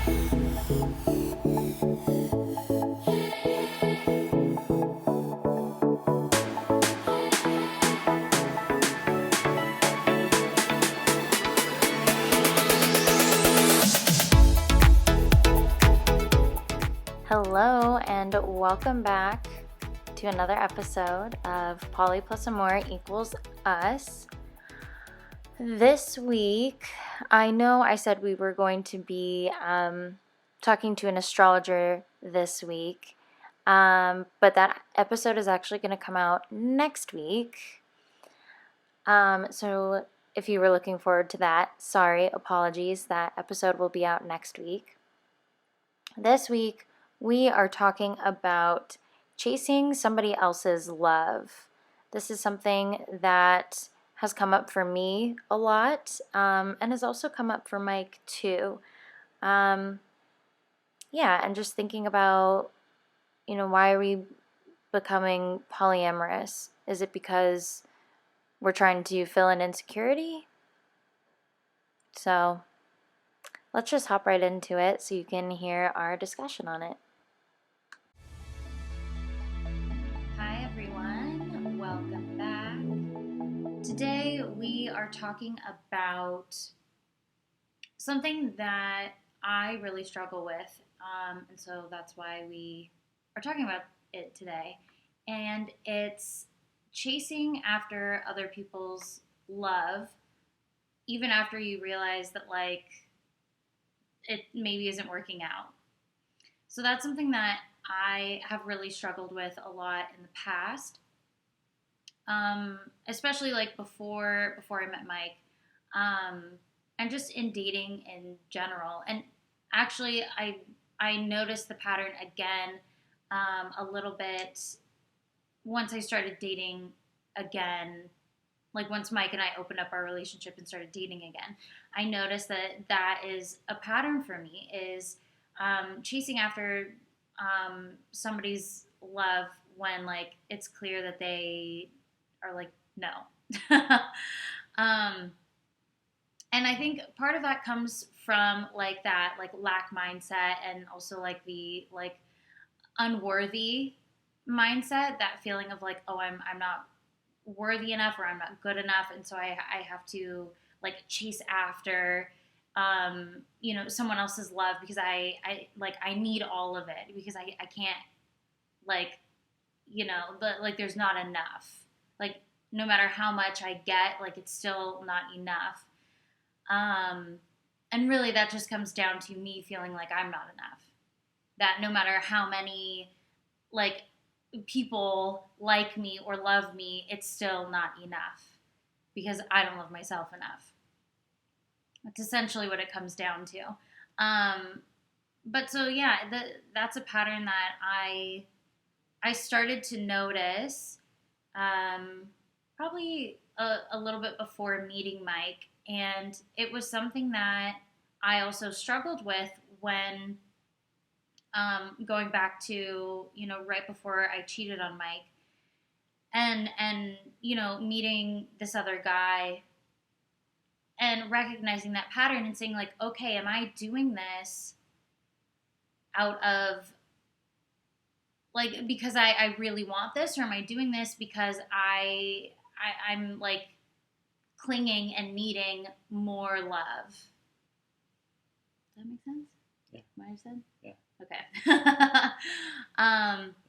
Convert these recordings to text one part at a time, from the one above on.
Hello and welcome back to another episode of Poly plus Amore equals us. This week, I know I said we were going to be talking to an astrologer this week, but that episode is actually going to come out next week. So if you were looking forward to that, sorry, apologies, that episode will be out next week. This week, we are talking about chasing somebody else's love. This is something that has come up for me a lot, and has also come up for Mike too. And just thinking about, why are we becoming polyamorous? Is it because we're trying to fill an insecurity? So let's just hop right into it so you can hear our discussion on it. Hi everyone, welcome back. Today we are talking about something that I really struggle with, and so that's why we are talking about it today. And it's chasing after other people's love, even after you realize that, it maybe isn't working out. So that's something that I have really struggled with a lot in the past, especially before I met Mike, and just in dating in general. And actually, I noticed the pattern again a little bit once I started dating again. Once Mike and I opened up our relationship and started dating again, I noticed that is a pattern for me, is chasing after somebody's love when it's clear that they are no. And I think part of that comes from that lack mindset, and also the unworthy mindset, that feeling of oh, I'm not worthy enough, or I'm not good enough, and so I have to chase after someone else's love because I need all of it, because I can't there's not enough, no matter how much I get, it's still not enough. And really that just comes down to me feeling like I'm not enough, that no matter how many people like me or love me, it's still not enough because I don't love myself enough. That's essentially what it comes down to. But so yeah, that's a pattern that I started to notice probably a little bit before meeting Mike, and it was something that I also struggled with when going back to, right before I cheated on Mike, and meeting this other guy and recognizing that pattern and saying okay, am I doing this out of because I really want this, or am I doing this because I'm clinging and needing more love? Does that make sense? Yeah. What I said? Yeah. Okay.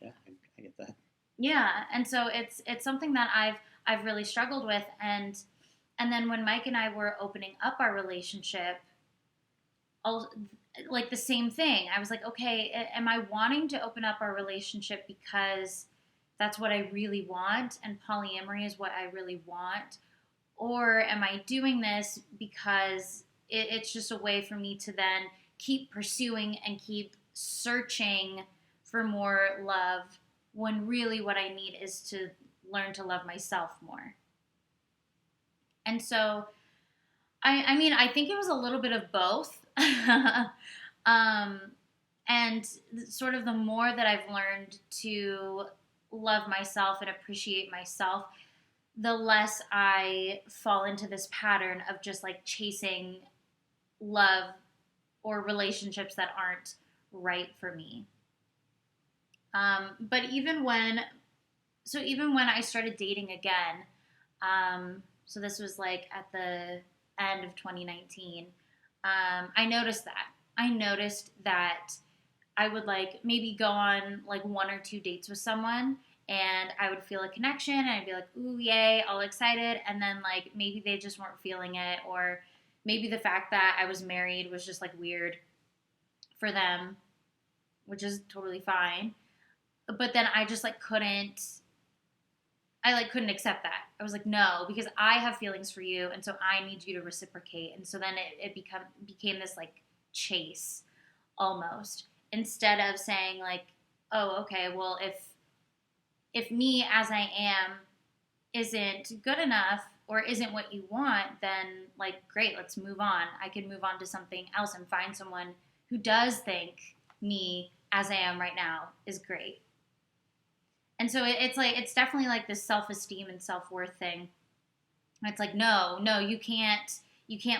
Yeah, I get that. Yeah, and so it's something that I've really struggled with, and then when Mike and I were opening up our relationship, the same thing. I was okay, am I wanting to open up our relationship because that's what I really want, and polyamory is what I really want, or am I doing this because it's just a way for me to then keep pursuing and keep searching for more love, when really what I need is to learn to love myself more. And so, I think it was a little bit of both. And sort of the more that I've learned to love myself and appreciate myself, the less I fall into this pattern of just chasing love or relationships that aren't right for me. But even when I started dating again, so this was like at the end of 2019, I noticed that. I noticed that I would like maybe go on like 1 or 2 dates with someone, and I would feel a connection and I'd be like, ooh, yay, all excited. And then like maybe they just weren't feeling it, or maybe the fact that I was married was just like weird for them, which is totally fine. But then I just like couldn't accept that. I was like, no, because I have feelings for you, and so I need you to reciprocate. And so then it became this like chase almost, instead of saying like, oh, okay, well, if me as I am isn't good enough or isn't what you want, then like, great, let's move on. I can move on to something else and find someone who does think me as I am right now is great. And so it's definitely like this self-esteem and self-worth thing. It's like, no, you can't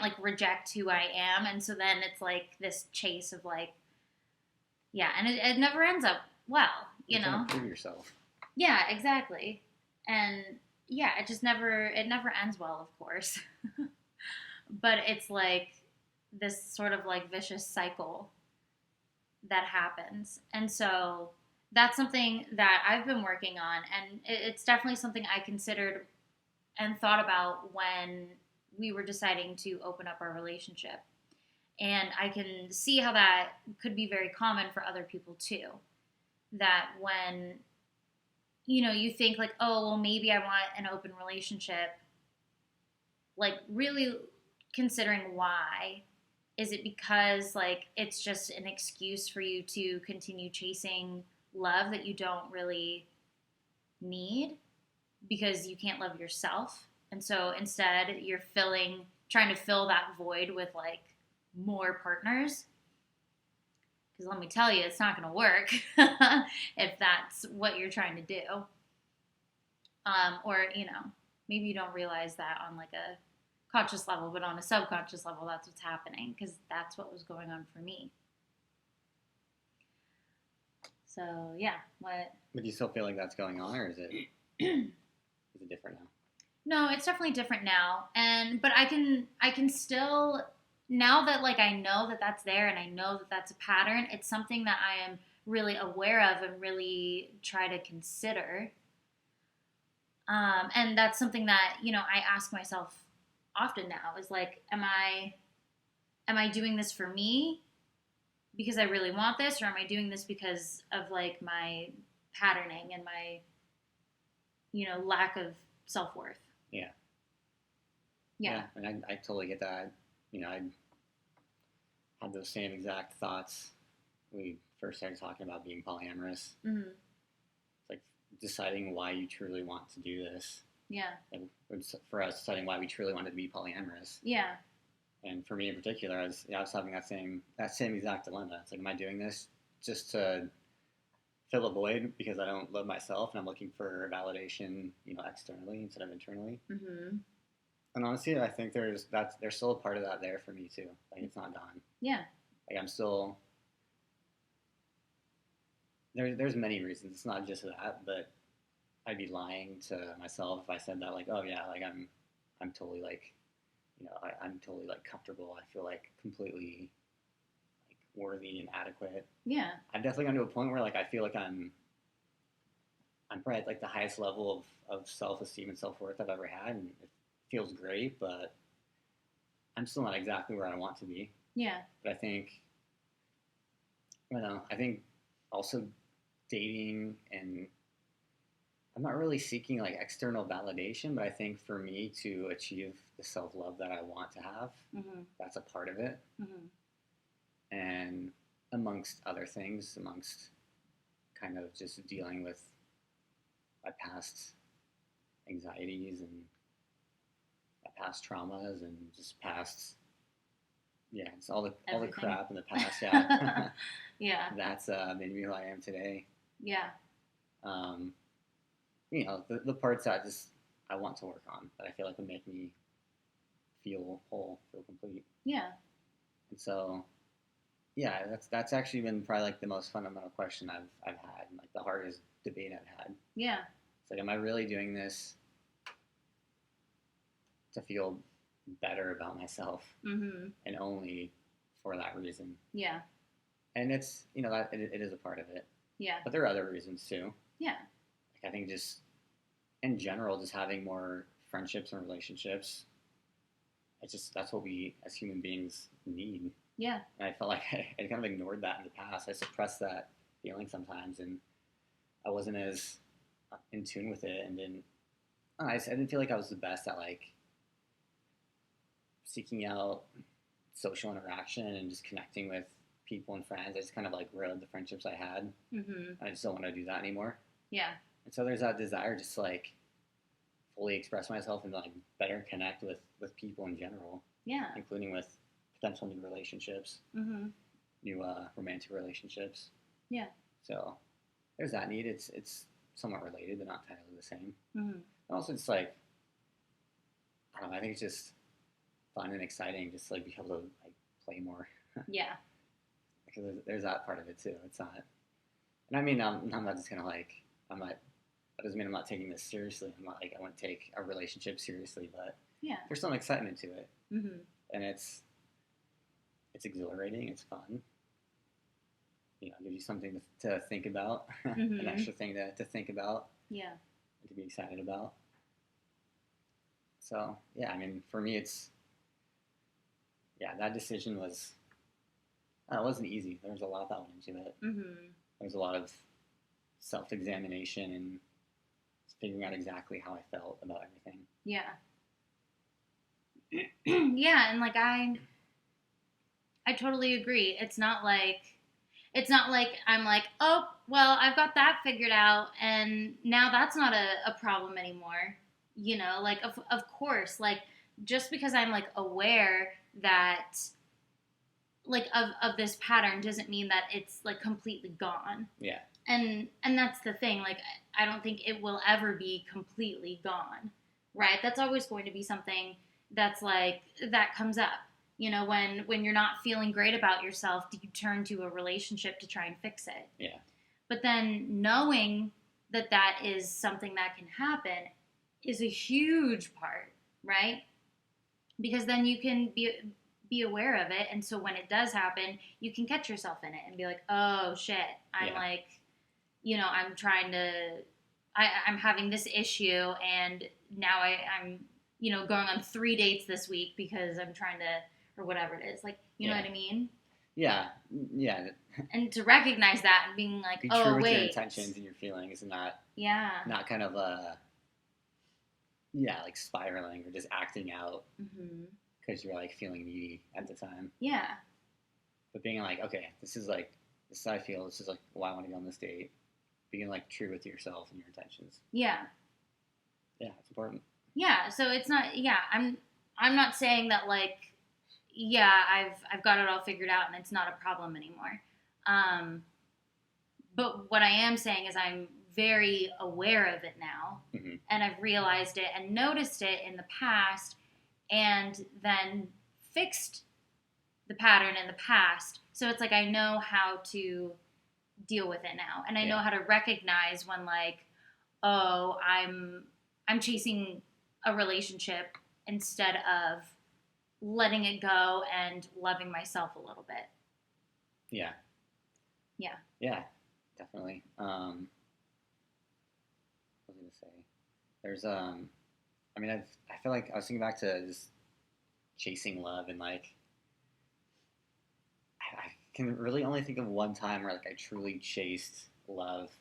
like reject who I am. And so then it's like this chase of like, yeah, and it never ends up well, you know? Prove yourself. Yeah, exactly. And yeah, it never ends well, of course. But it's like this sort of like vicious cycle that happens. And so that's something that I've been working on, and it's definitely something I considered and thought about when we were deciding to open up our relationship. And I can see how that could be very common for other people too. That when, you think like, oh, well, maybe I want an open relationship, like really considering why. Is it because like it's just an excuse for you to continue chasing love that you don't really need because you can't love yourself? And so instead you're trying to fill that void with like more partners. Because let me tell you, it's not going to work if that's what you're trying to do. Or, maybe you don't realize that on like a conscious level, but on a subconscious level, that's what's happening, because that's what was going on for me. So, yeah. What? But do you still feel like that's going on, or is it different now? No, it's definitely different now. But I can still, now that like I know that that's there and I know that that's a pattern, it's something that I am really aware of and really try to consider. And that's something that, I ask myself often now, is like, am I doing this for me because I really want this, or am I doing this because of like my patterning and my, lack of self-worth? Yeah. Yeah. And I totally get that. I had those same exact thoughts when we first started talking about being polyamorous. Mm-hmm. It's like deciding why you truly want to do this. Yeah. And for us, deciding why we truly wanted to be polyamorous. Yeah. And for me in particular, I was having that same exact dilemma. It's like, am I doing this just to fill a void because I don't love myself and I'm looking for validation, externally instead of internally? Mm-hmm. And honestly, I think there's still a part of that there for me too. Like, it's not done. Yeah. Like, I'm still there's many reasons. It's not just that, but I'd be lying to myself if I said that, like, oh yeah, like I'm totally like, I'm totally like comfortable. I feel like completely like worthy and adequate. Yeah. I've definitely gotten to a point where like I feel like I'm probably at like the highest level of self-esteem and self-worth I've ever had, and it feels great, but I'm still not exactly where I want to be. Yeah. But I think also dating, and I'm not really seeking like external validation, but I think for me to achieve the self-love that I want to have, mm-hmm. that's a part of it. Mm-hmm. And amongst other things, amongst kind of just dealing with my past anxieties and my past traumas and just past, it's all the crap in the past. Yeah. Yeah. That's made me who I am today. Yeah. The parts that I want to work on, that I feel like would make me feel whole, feel complete. Yeah. And so yeah, that's actually been probably like the most fundamental question I've had, and like the hardest debate I've had. Yeah. It's like, am I really doing this to feel better about myself, Mm-hmm. and only for that reason? Yeah. And it's, that it is a part of it, Yeah. but there are other reasons too. Yeah. Like, I think just in general, just having more friendships and relationships, that's what we as human beings need. Yeah. And I felt like I kind of ignored that in the past. I suppressed that feeling sometimes, and I wasn't as in tune with it, and I didn't feel like I was the best at like seeking out social interaction and just connecting with people and friends. I just kind of like ruined the friendships I had. Mm-hmm. I just don't want to do that anymore. Yeah. And so there's that desire just to like fully express myself and like better connect with people in general. Yeah. Including with potential new relationships, Mm-hmm. new romantic relationships. Yeah. So there's that need. It's somewhat related, but not entirely the same. Mm-hmm. And also, it's like, I don't know. I think it's just fun and exciting, just to, like, be able to like play more. Yeah. Because there's that part of it too. It's not, and I mean, I'm not just gonna like, I'm not. That doesn't mean I'm not taking this seriously. I'm not like I wouldn't take a relationship seriously, but Yeah. there's some excitement to it, Mm-hmm. and it's exhilarating. It's fun. Gives you something to think about, Mm-hmm. an extra thing to think about, Yeah. and to be excited about. So yeah, I mean, for me, that decision it wasn't easy. There was a lot that went into it. Mm-hmm. There was a lot of self-examination and figuring out exactly how I felt about everything. Yeah. Yeah, and like I totally agree. It's not like I'm like, oh, well, I've got that figured out, and now that's not a problem anymore. Like, of course, like, just because I'm, like, aware that, like, of this pattern doesn't mean that it's, like, completely gone. Yeah. And that's the thing. Like, I don't think it will ever be completely gone, right? That's always going to be something that's, like, that comes up. When you're not feeling great about yourself, you turn to a relationship to try and fix it. Yeah. But then knowing that that is something that can happen is a huge part, right? Because then you can be aware of it, and so when it does happen, you can catch yourself in it and be like, oh shit, I'm like, I'm trying to, I'm having this issue, and now I'm going on 3 dates this week because I'm trying to, or whatever it is. Like, you know what I mean? Yeah. And to recognize that and being like, be oh, true with wait. your intentions and your feelings, and not kind of like spiraling or just acting out because you're like feeling needy at the time. Yeah. But being like, okay, this is how I feel. This is like why I want to go on this date. Being like true with yourself and your intentions. Yeah. Yeah, it's important. Yeah. So it's not. Yeah. I'm not saying that like. Yeah, I've got it all figured out and it's not a problem anymore. But what I am saying is I'm very aware of it now, and I've realized it and noticed it in the past, and then fixed the pattern in the past. So it's like I know how to deal with it now, and I know how to recognize when like, oh, I'm chasing a relationship instead of letting it go and loving myself a little bit. Yeah. Yeah. Yeah, definitely. What was I going to say? There's, I mean, I feel like I was thinking back to just chasing love, and like, I can really only think of one time where like I truly chased love.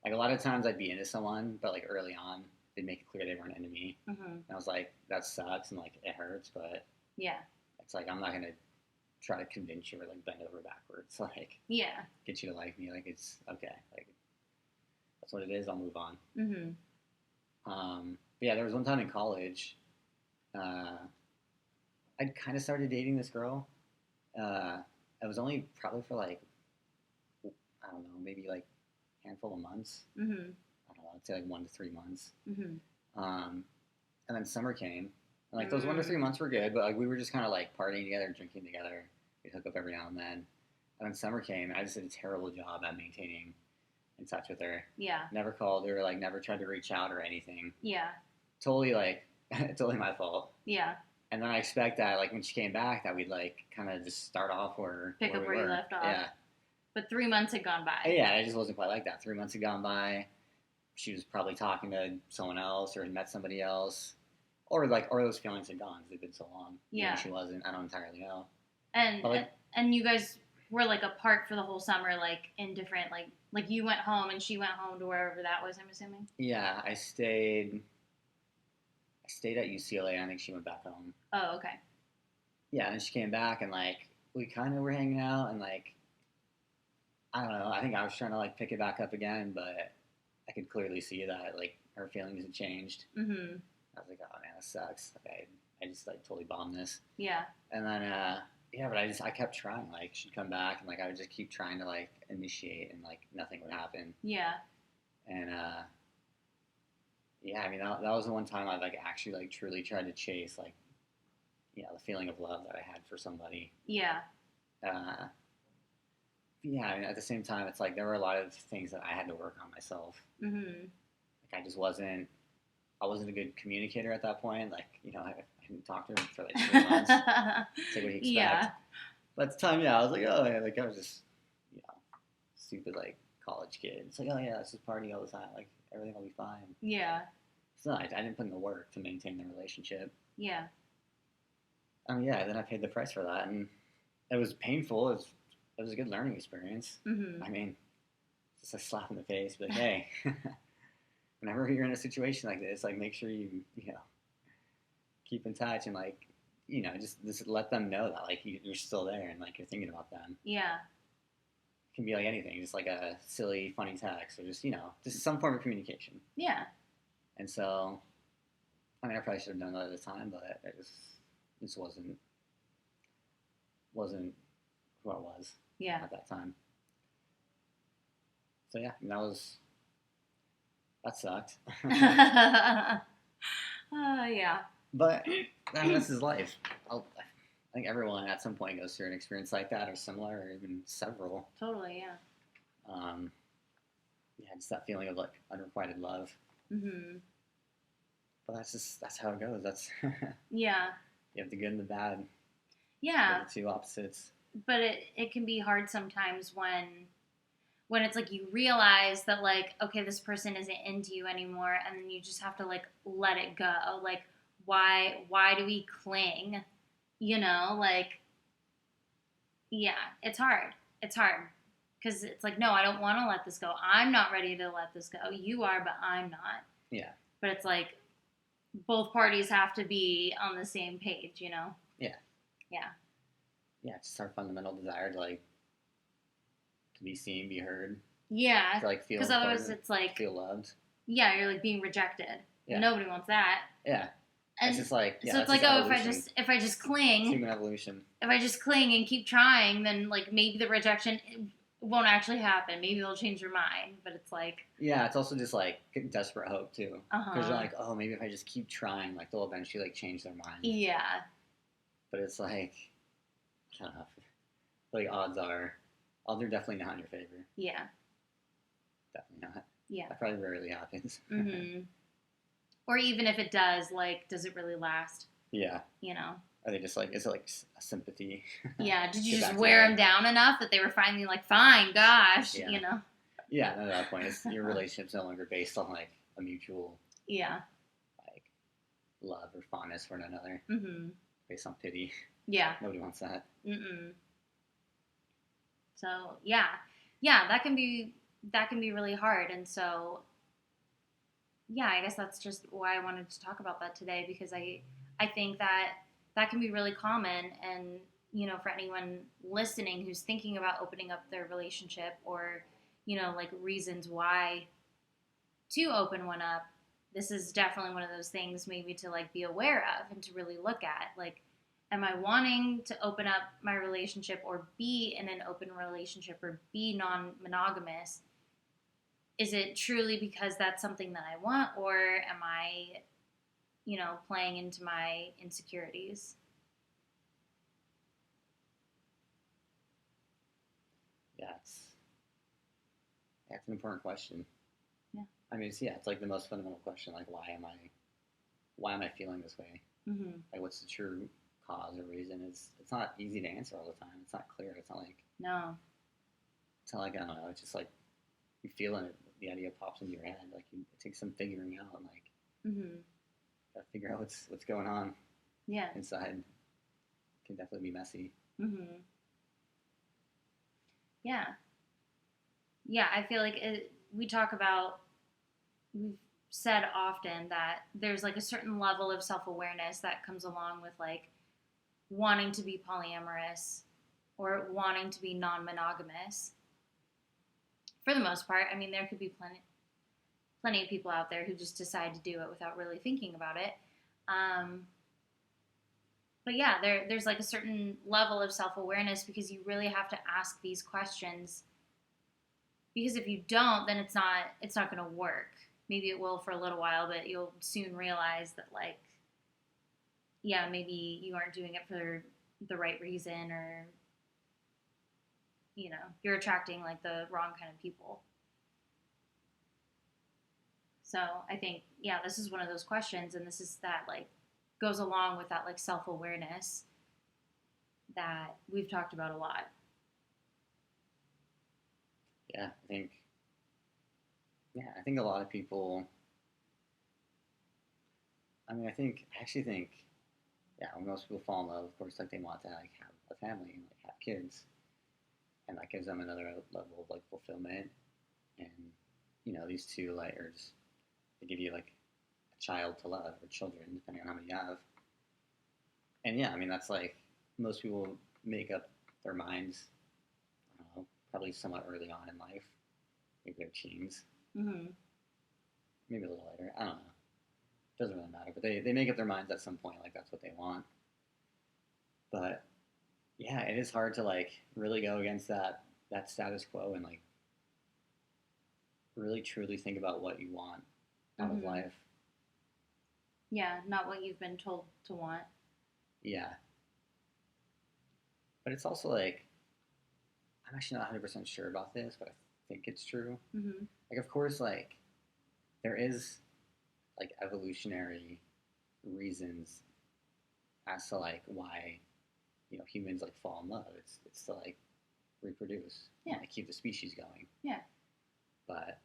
Like, a lot of times I'd be into someone, but like early on, they'd make it clear they weren't into me. And I was like, that sucks, and like, it hurts, but yeah, it's like, I'm not going to try to convince you or like bend over backwards, like, get you to like me. Like, it's okay. Like, that's what it is. I'll move on. But yeah, there was one time in college, I'd kind of started dating this girl. It was only probably for like, I don't know, maybe like a handful of months. I don't know, I'd say like 1 to 3 months. And then summer came. And like, those 1 to 3 months were good, but like, we were just kind of like partying together, drinking together. We'd hook up every now and then. And then summer came, and I just did a terrible job at maintaining in touch with her. Yeah. Never called her, like never tried to reach out or anything. Yeah. Totally like totally my fault. Yeah. And then I expect that like when she came back that we'd like kind of just start off Pick where up we where were. you left off. Yeah. But 3 months had gone by. Yeah, it just wasn't quite like that. 3 months had gone by. She was probably talking to someone else or had met somebody else. Or those feelings had gone because they'd been so long. Yeah. Maybe she wasn't. I don't entirely know. And But, like, and you guys were like apart for the whole summer, like in different like you went home and she went home to wherever that was, I'm assuming. yeah, I stayed at UCLA and I think she went back home. Oh, okay. Yeah, and she came back and like we kind of were hanging out and like I don't know. I think I was trying to like pick it back up again, but I could clearly see that like her feelings had changed. Mm-hmm. I was like, oh man, this sucks. Like, I just like totally bombed this. Yeah. And then yeah, but I kept trying. Like she'd come back and like I would just keep trying to like initiate and like nothing would happen. Yeah. And yeah, I mean that was the one time I like actually like truly tried to chase like the feeling of love that I had for somebody. Yeah. Yeah, I mean, at the same time, it's like there were a lot of things that I had to work on myself. Mm-hmm. Like I wasn't a good communicator at that point. Like I didn't talk to her for like 3 months. Say what do you expect? Yeah. But at the time, yeah, I was like, oh, yeah, like I was just stupid like college kid. It's like, oh yeah, let's just party all the time. Like everything will be fine. Yeah. So I didn't put in the work to maintain the relationship. Yeah. Yeah, then I paid the price for that, and it was painful. It was a good learning experience. Mm-hmm. I mean, just a slap in the face, but hey, whenever you're in a situation like this, like make sure you keep in touch and like just let them know that like you're still there and like you're thinking about them. Yeah. It can be like anything, just like a silly, funny text or just just some form of communication. Yeah. And so, I mean, I probably should have done that at the time, but it just wasn't who I was. Yeah. At that time. So yeah, that sucked. Yeah. But I mean, this is life. I think everyone at some point goes through an experience like that, or similar, or even several. Totally. Yeah. Yeah, just that feeling of like unrequited love. Mm-hmm. But that's how it goes. That's yeah. You have the good and the bad. Yeah. The two opposites. But it can be hard sometimes when it's like you realize that like, okay, this person isn't into you anymore, and then you just have to like let it go. Like why do we cling? Like yeah, it's hard. It's hard. Because it's like, no, I don't want to let this go. I'm not ready to let this go. You are, but I'm not. Yeah. But it's like both parties have to be on the same page, Yeah. Yeah. Yeah, it's just our fundamental desire to be seen, be heard. Yeah. To like feel. Because otherwise, it's like feel loved. Yeah, you're like being rejected. Yeah. Nobody wants that. Yeah. And it's just like so it's like, oh, if I just cling, it's human evolution. If I just cling and keep trying, then like maybe the rejection won't actually happen. Maybe they'll change their mind. But it's like it's also just like desperate hope too. Because you're like, oh, maybe if I just keep trying, like they'll eventually like change their mind. Yeah. But it's like, I don't know. Like odds are definitely not in your favor. Yeah. Definitely not. Yeah. That probably rarely happens. Mm-hmm. Or even if it does, like, does it really last? Yeah. Are they just like, is it like a sympathy? Yeah. Did you just wear them down enough that they were finally like, fine, gosh, Yeah, at that point, your relationship's no longer based on like a mutual like love or fondness for one another. Mm-hmm. Based on pity. Yeah. Nobody wants that. Mm-mm. So yeah, that can be really hard, and so yeah, I guess that's just why I wanted to talk about that today, because I think that can be really common, and for anyone listening who's thinking about opening up their relationship, or like reasons why to open one up, this is definitely one of those things maybe to like be aware of and to really look at, like, am I wanting to open up my relationship or be in an open relationship or be non-monogamous? Is it truly because that's something that I want, or am I, playing into my insecurities? That's an important question. Yeah. I mean, it's like the most fundamental question. Like, why am I feeling this way? Mm-hmm. Like, what's the true cause or reason? It's not easy to answer all the time. It's not clear. It's not like No. I don't know. It's just like you feel it. The idea pops into your head. Like it takes some figuring out. And like Mm-hmm. gotta figure out what's going on. Yeah. Inside. It can definitely be messy. Mm-hmm. Yeah. Yeah, I feel like we've said often that there's like a certain level of self-awareness that comes along with like wanting to be polyamorous or wanting to be non-monogamous. For the most part, I mean, there could be plenty of people out there who just decide to do it without really thinking about it. But yeah, there's like a certain level of self-awareness because you really have to ask these questions. Because if you don't, then it's not going to work. Maybe it will for a little while, but you'll soon realize that like, yeah, maybe you aren't doing it for the right reason, or you're attracting like the wrong kind of people. So I think, yeah, this is one of those questions, and this is that like goes along with that like self-awareness that we've talked about a lot. Yeah, I think a lot of people. I mean, I actually think, yeah, when most people fall in love, of course, like they want to like have a family and like have kids, and that gives them another level of like fulfillment, and these two layers, they give you like a child to love or children, depending on how many you have, and yeah, I mean that's like most people make up their minds, I don't know, probably somewhat early on in life, maybe their teens, Mm-hmm. maybe a little later, I don't know. Doesn't really matter, but they make up their minds at some point, like that's what they want. But yeah, it is hard to like really go against that status quo and like really truly think about what you want out of life. Yeah, not what you've been told to want. Yeah. But it's also like, I'm actually not 100% sure about this, but I think it's true. Mm-hmm. Like, of course, like, there is like evolutionary reasons as to like why humans like fall in love. It's to like reproduce, yeah, and like keep the species going. Yeah. But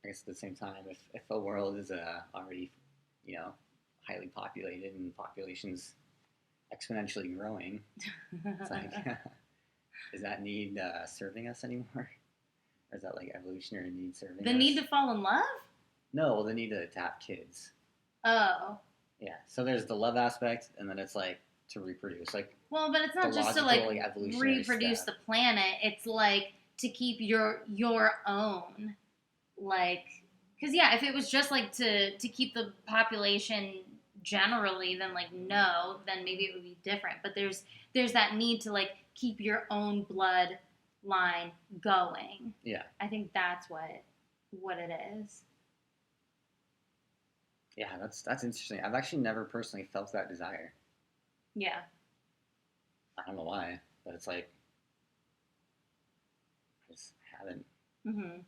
I guess at the same time, if a world is already highly populated and population's exponentially growing, it's like is that need serving us anymore? Or is that like evolutionary need serving us? The need to fall in love? No, the need to have kids. Oh. Yeah. So there's the love aspect, and then it's like to reproduce. Like, well, but it's not just to like reproduce the planet. It's like to keep your own. Like, because yeah, if it was just like to keep the population generally, then like no, then maybe it would be different. But there's that need to like keep your own blood line going. Yeah. I think that's what it is. Yeah, that's interesting. I've actually never personally felt that desire. Yeah. I don't know why, but it's like I just haven't. Mm-hmm.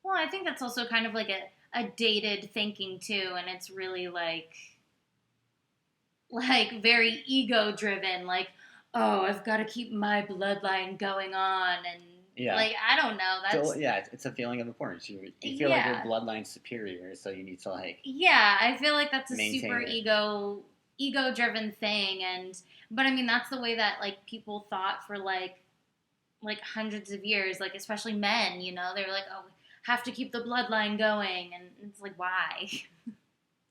Well, I think that's also kind of like a dated thinking too, and it's really like very ego driven. Like, oh, I've got to keep my bloodline going on, and yeah, like I don't know. That's so, yeah, it's a feeling of importance. You feel like your bloodline's superior, so you need to like. Yeah, I feel like that's a super it. ego driven thing, but I mean that's the way that like people thought for like hundreds of years, like especially men. They were like, oh, have to keep the bloodline going, and it's like, why?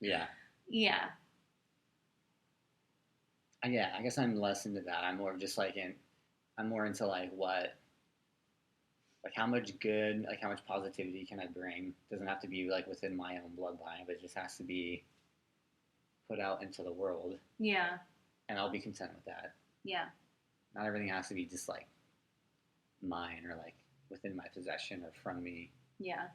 Yeah. Yeah. Yeah, I guess I'm less into that. I'm more of just like I'm more into like what, like how much good, like how much positivity can I bring? Doesn't have to be like within my own bloodline, but it just has to be put out into the world. Yeah. And I'll be content with that. Yeah. Not everything has to be just like mine or like within my possession or from me. Yeah.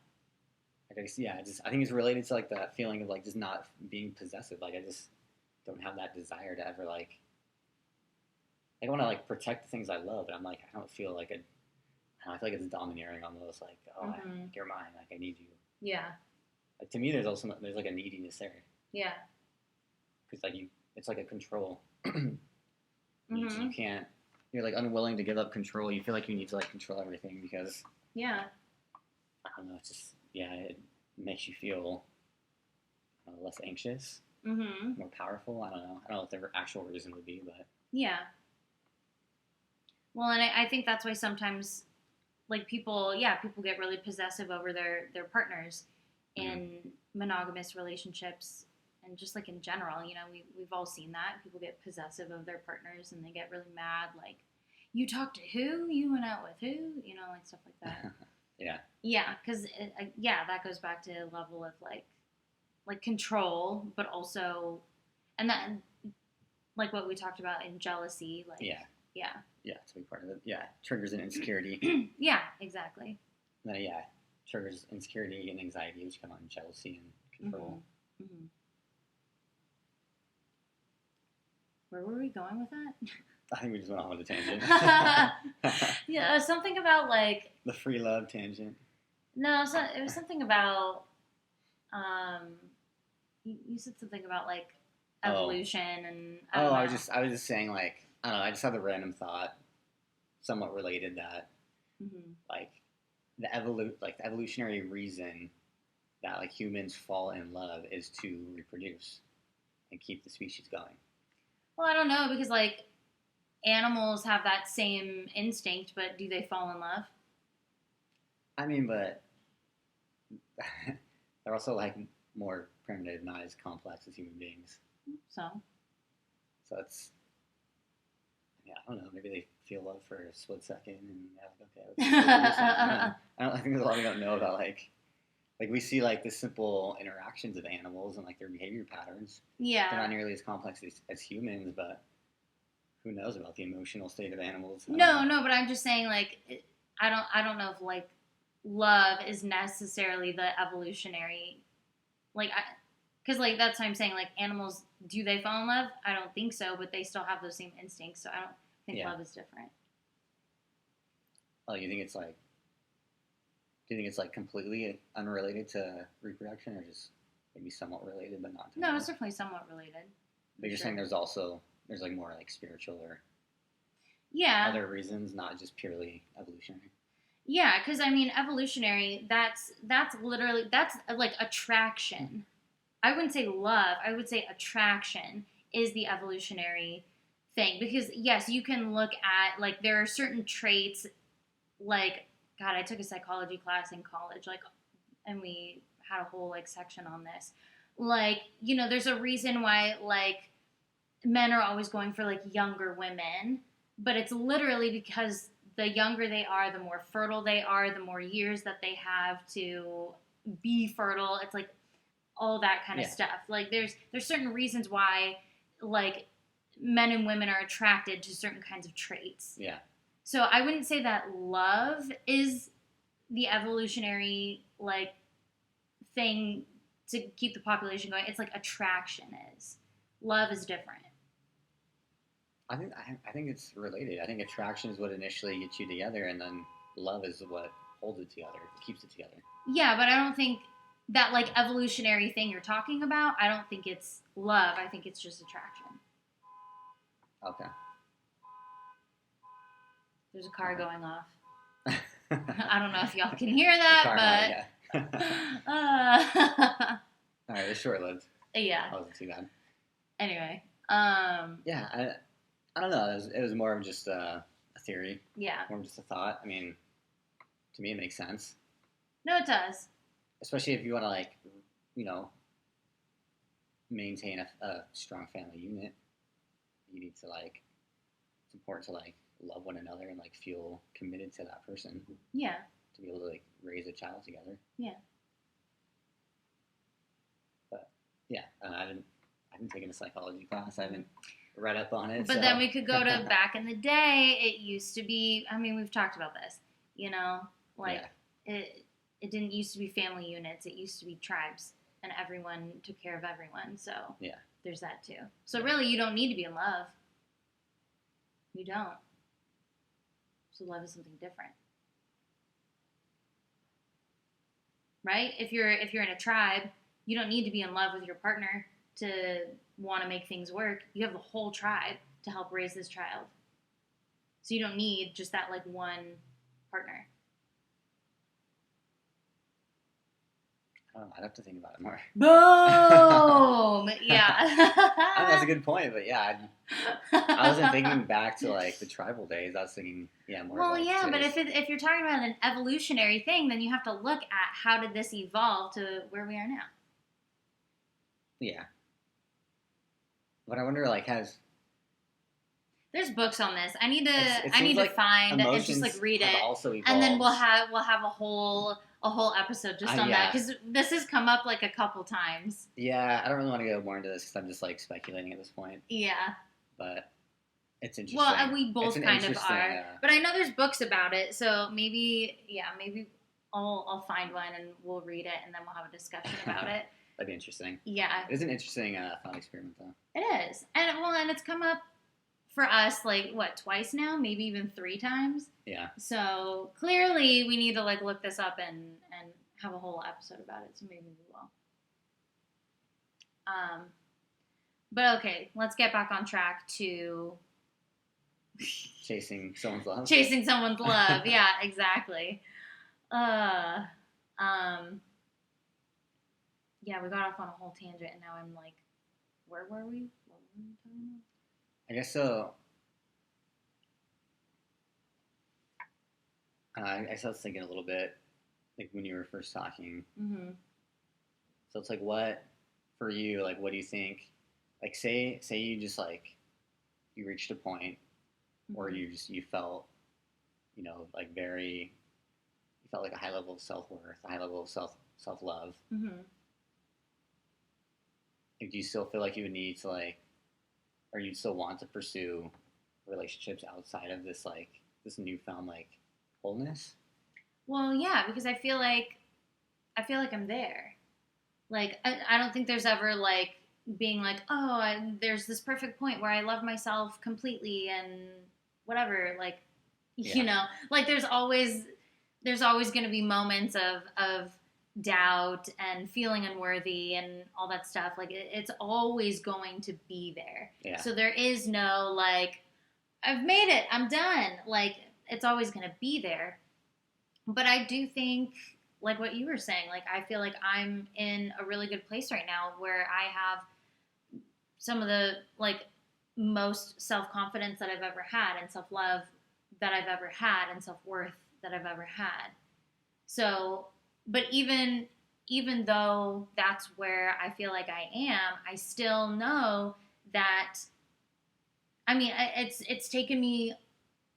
I think it's related to like that feeling of like just not being possessive. Like I just don't have that desire to ever like. I want to like protect the things I love, but I'm like I don't feel like I feel like it's domineering almost. Like, oh, Mm-hmm. you're mine. Like, I need you. Yeah. Like, to me, there's like a neediness there. Yeah. Because like it's like a control. Mm-hmm. You can't. You're like unwilling to give up control. You feel like you need to like control everything because Yeah. I don't know. It's just it makes you feel less anxious, Mm-hmm. more powerful. I don't know. I don't know what the actual reason would be, but Yeah. Well, and I think that's why sometimes, like, people get really possessive over their partners in monogamous relationships, and just like in general, we've all seen that. People get possessive of their partners and they get really mad, like, you talked to who? You went out with who? Like stuff like that. yeah. Yeah, because that goes back to a level of like control, but also, and that, like what we talked about in jealousy, like yeah, to be part of it. Yeah, triggers an insecurity. Yeah, exactly. Then triggers insecurity and anxiety, which come out in jealousy and control. Mm-hmm. Mm-hmm. Where were we going with that? I think we just went off on a tangent. Yeah, something about like the free love tangent. No, it was something about you said something about like evolution and I was just saying, like, I don't know, I just had the random thought, somewhat related, that like the evolutionary reason that like humans fall in love is to reproduce and keep the species going. Well, I don't know, because like animals have that same instinct, but do they fall in love? I mean, but they're also like more primitive, not as complex as human beings. So it's, I don't know. Maybe they feel love for a split second and they're like, okay. I think there's a lot we don't know about like we see like the simple interactions of animals and like their behavior patterns. Yeah, they're not nearly as complex as humans, but who knows about the emotional state of animals? No, but I'm just saying, like, I don't know if like love is necessarily the evolutionary, like, because like that's what I'm saying. Like, animals, do they fall in love? I don't think so, but they still have those same instincts. So I don't think love is different. Oh, you think it's like? Do you think it's like completely unrelated to reproduction, or just maybe somewhat related, but not? No, it's definitely somewhat related. But you're saying there's like more like spiritual or other reasons, not just purely evolutionary. Yeah, because I mean, evolutionary. That's literally like attraction. I wouldn't say love. I would say attraction is the evolutionary thing, because yes, you can look at like there are certain traits, like, God, I took a psychology class in college, like, and we had a whole like section on this. Like, there's a reason why like men are always going for like younger women, but it's literally because the younger they are, the more fertile they are, the more years that they have to be fertile. It's like all that kind of stuff. Like there's certain reasons why like men and women are attracted to certain kinds of traits. Yeah. So I wouldn't say that love is the evolutionary like thing to keep the population going. It's like attraction is. Love is different. I think it's related. I think attraction is what initially gets you together, and then love is what holds it together, keeps it together. Yeah, but I don't think that like evolutionary thing you're talking about, I don't think it's love. I think it's just attraction. Okay. There's a car going off. I don't know if y'all can hear that, but all right, it's short-lived. Yeah. That wasn't too bad. Anyway, yeah, I don't know. It was more of just a theory. Yeah. More of just a thought. I mean, to me, it makes sense. No, it does. Especially if you want to, like, maintain a strong family unit. You need to, like, it's important to, like, love one another and, like, feel committed to that person. Yeah. To be able to, like, raise a child together. Yeah. But, yeah, I haven't taken a psychology class. I haven't read up on it. But then we could go to back in the day. It used to be, I mean, we've talked about this, it didn't used to be family units. It used to be tribes, and everyone took care of everyone. So there's that too. So really, you don't need to be in love. You don't. So love is something different. right? If you're in a tribe, you don't need to be in love with your partner to want to make things work. You have the whole tribe to help raise this child. So you don't need just that like one partner. I don't know. I'd have to think about it more. Boom! Yeah. I mean, that's a good point, but yeah, I wasn't thinking back to like the tribal days. I was thinking, more. Well, like yeah, today's. but if you're talking about an evolutionary thing, then you have to look at how did this evolve to where we are now. Yeah, but I wonder, like, There's books on this. I need to like find and just like read it, also and then we'll have a whole episode just on that because this has come up like a couple times. Yeah, I don't really want to go more into this because I'm just like speculating at this point. Yeah, but it's interesting. Well, and we both kind of are, but I know there's books about it, so maybe I'll find one and we'll read it, and then we'll have a discussion about it. That'd be interesting. Yeah, it is an interesting thought experiment, though. It is, and it's come up for us like what, twice now, maybe even 3 times. Yeah. So clearly we need to like look this up and have a whole episode about it. So maybe we will. But okay, let's get back on track to chasing someone's love. Chasing someone's love. Yeah, exactly. Yeah, we got off on a whole tangent, and now I'm like, where were we? What were we talking about? I guess so. I guess I was thinking a little bit, like when you were first talking. Mm-hmm. So it's like, what for you? Like, what do you think? Like, say you just like you reached a point where you felt, like you felt like a high level of self-worth, a high level of self-love. Mm-hmm. Like, do you still feel like you would need to like, or you still want to pursue relationships outside of this like this newfound like wholeness? Well, yeah, because I feel like I'm there. Like I don't think there's ever like being like, there's this perfect point where I love myself completely and whatever. Like, like there's always going to be moments of doubt and feeling unworthy and all that stuff. Like it's always going to be there. Yeah. So there is no like, I've made it, I'm done. Like it's always going to be there. But I do think, like what you were saying, like I feel like I'm in a really good place right now where I have some of the like most self-confidence that I've ever had and self-love that I've ever had and self-worth that I've ever had. So, but even though that's where I feel like I am, I still know that, I mean, it's taken me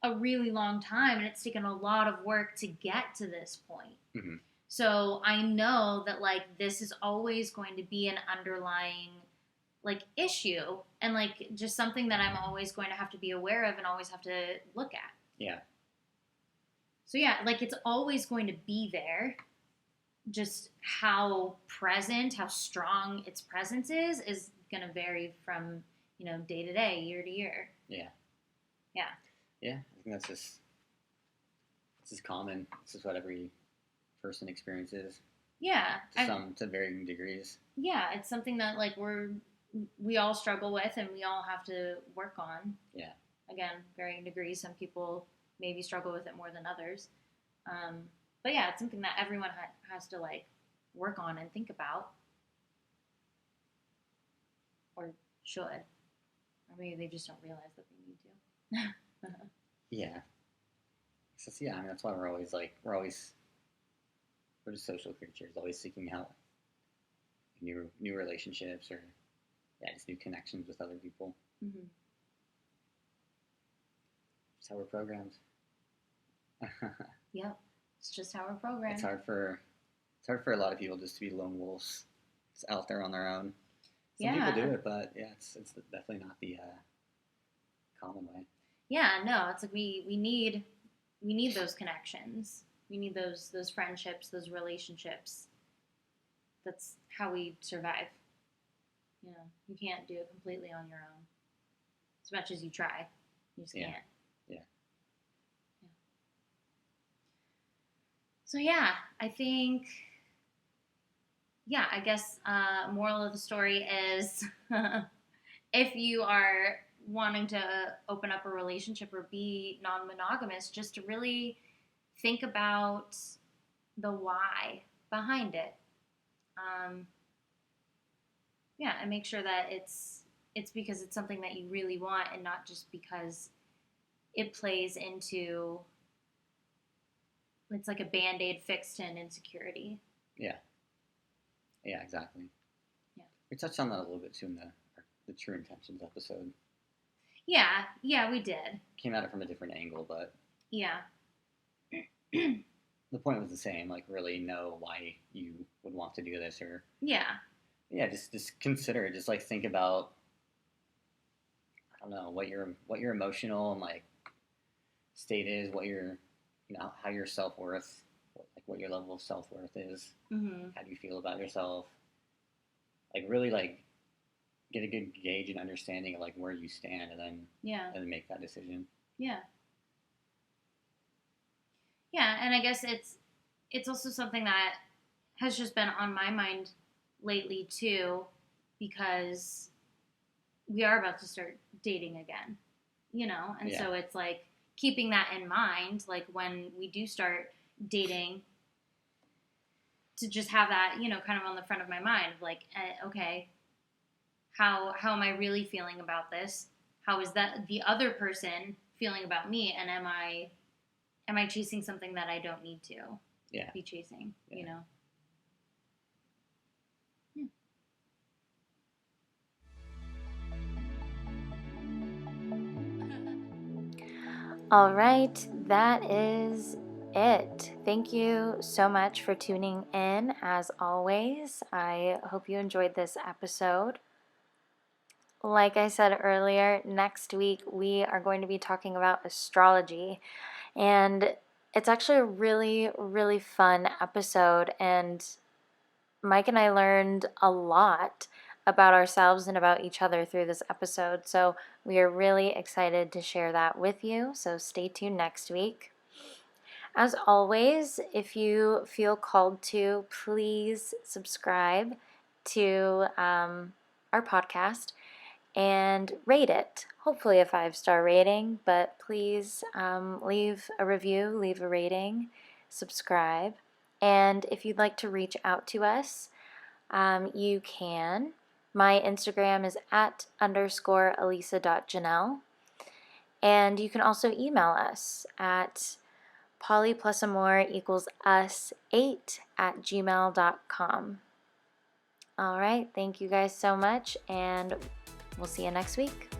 a really long time and it's taken a lot of work to get to this point. Mm-hmm. So I know that like this is always going to be an underlying like issue and like just something that I'm always going to have to be aware of and always have to look at. Yeah. So yeah, like it's always going to be there. Just how strong its presence is going to vary from, day to day, year to year. Yeah. Yeah. Yeah, I think this is common. This is what every person experiences. Yeah. To varying degrees. Yeah, it's something that like we all struggle with and we all have to work on. Yeah. Again, varying degrees. Some people maybe struggle with it more than others. But yeah, it's something that everyone has to like work on and think about. Or should. Or maybe they just don't realize that they need to. Yeah. So I mean that's why we're just social creatures, always seeking out new relationships or just new connections with other people. Mm-hmm. That's how we're programmed. Yep. It's just how we're programmed. It's hard for a lot of people just to be lone wolves. It's out there on their own. Some people do it, but it's definitely not the common way. Yeah, no, it's like we need those connections. We need those friendships, those relationships. That's how we survive. You can't do it completely on your own. As much as you try, you just can't. Yeah. So yeah, I think yeah, I guess moral of the story is if you are wanting to open up a relationship or be non-monogamous, just to really think about the why behind it. Um, yeah, and make sure that it's because it's something that you really want and not just because it plays into it's like a band-aid fix to an insecurity. Yeah. Yeah, exactly. Yeah. We touched on that a little bit too in the True Intentions episode. Yeah, we did. Came at it from a different angle, but Yeah. the point was the same. Like, really know why you would want to do this, or Yeah. just consider it. Just like think about, I don't know, what your emotional and like state is, what your how your self worth, like what your level of self worth is. Mm-hmm. How do you feel about yourself? Like really like get a good gauge and understanding of like where you stand, and then make that decision. Yeah. Yeah, and I guess it's also something that has just been on my mind lately too, because we are about to start dating again, and Yeah. so it's like keeping that in mind, like when we do start dating, to just have that, kind of on the front of my mind, like, okay, how am I really feeling about this? How is that the other person feeling about me? And am I chasing something that I don't need to be chasing? Yeah. All right, that is it. Thank you so much for tuning in. As always, I hope you enjoyed this episode. Like I said earlier, next week we are going to be talking about astrology, and it's actually a really, really fun episode. And Mike and I learned a lot about ourselves and about each other through this episode. So we are really excited to share that with you. So stay tuned next week. As always, if you feel called to, please subscribe to our podcast and rate it. Hopefully, a 5-star rating, but please leave a review, leave a rating, subscribe. And if you'd like to reach out to us, you can. My Instagram is @_Elisa.Janelle. And you can also email us at poly+amor=us8@gmail.com. All right, thank you guys so much, and we'll see you next week.